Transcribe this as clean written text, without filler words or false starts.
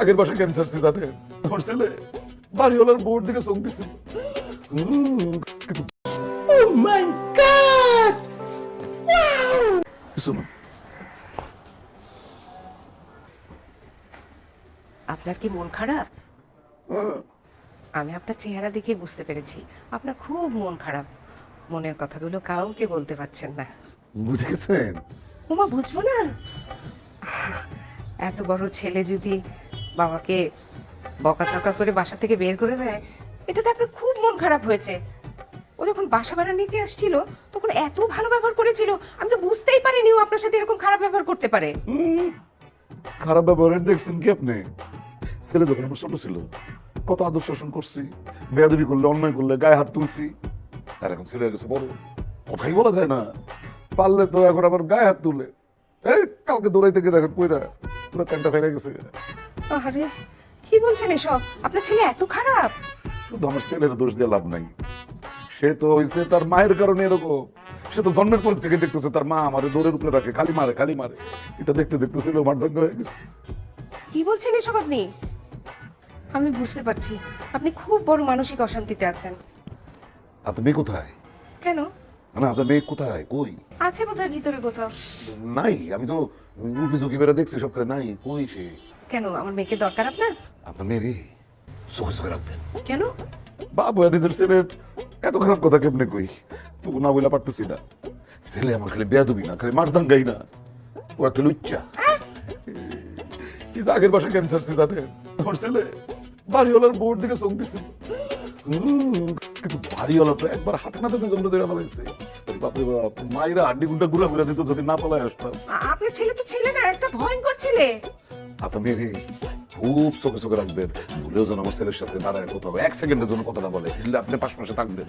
আগের বাসে ক্যান্সার সে জানেন আমার ছেলে বাড়িওয়ালার বউর দিকে চোখ দিছিল। Oh my God! কিছু না। আপনার কি মন খারাপ? আমি আপনার চেহারা দেখে বুঝতে পেরেছি আপনার খুব মন খারাপ। মনের কথাগুলো কাউকে বলতে পারছেন না। বুঝে গেছেন? ওমা, বুঝবো না? এত বড় ছেলে যদি বাবাকে বকাচকা করে বাসা থেকে বের করে দেয়, এটাতে আপনার খুব মন খারাপ হয়েছে। ও যখন বাসা ভাড়া নিতে আসছিল তখন এত ভালো ব্যবহার করেছিল, আমি তো বুঝতেই পারিনি ও আপনার সাথে এরকম খারাপ ব্যবহার করতে পারে। খারাপ ব্যবহার দেখছেন কি আপনি? ছেলে যখন আমার ছোট ছিল কত আদর শাসন করছি, বেয়াদবি করলে অন্যায় করলে গায়ে হাত তুলছি। আর এখন ছেলে হয়ে গেছে বড়, কথাই বলা যায় না। পারলে তো এখন আবার গায়ে হাত তুলে। এই কালকে দৌড়াইতে গিয়ে দেখেন পুরা পুরো প্যান্টটা ফেলে গেছে। আরে কি বলছেন এসব? আপনার ছেলে এত খারাপ? শুধু আমার ছেলের দোষ দিয়ে লাভ নাই। সে তো হয়েছে তার মায়ের কারণে এরকম। সে তো জন্মের পর থেকে দেখতেছে তার মা আমারে দৌড়ের উপরে রাখে, খালি মারে খালি মারে। এটা দেখতে দেখতে ছিল মারধঙ্গ হয়ে গেছে। কি বলছেন এসব আপনি? আমি বুঝতে পারছি আপনি খুব বড় মানসিক অশান্তিতে আছেন। আপনার মেয়ে কোথায়? কেন? না আপনার মেয়ে কোথায়? কই? আছে বোধহয় ভিতরে কোথাও। নাই, আমি তো উকি ঝুঁকি বেড়ে দেখছি সবখানে নাই। কই সে? কেন, আমার মেয়েকে দরকার আপনার? আপনার মেয়ে রে চোখে চোখে রাখবেন। কেন? বাবু নিজের ছেলের এত খারাপ কথা কেমনে কই, তবু না বইলা পারতেছি না। ছেলে আমার খালি বেয়াদবি না, খালি মারদাঙ্গাই না, ও একটা লুচ্চা। আগের বাসে ক্যান্সার সে জানেন আমার ছেলে বাড়িওয়ালার বউর দিকে চোখ দিছিল। কিন্তু বাড়িওয়ালা তো একবার হাতে নাতে জন্য ধরে ফেলাইছে। বাপরে বাপ, মায়েরা হাড্ডি গুন্ডা গুলা ঘুরে দিত যদি না পালায় আসতাম। আপনার ছেলে তো ছেলে না, একটা ভয়ঙ্কর ছেলে। আপনার মেয়ে খুব চোখে চোখে রাখবেন। ভুলেও যেন আমার ছেলের সাথে দাঁড়ায় কোথাও এক সেকেন্ডের জন্য কথা না বলে, আপনি পাশ পাশে থাকবেন।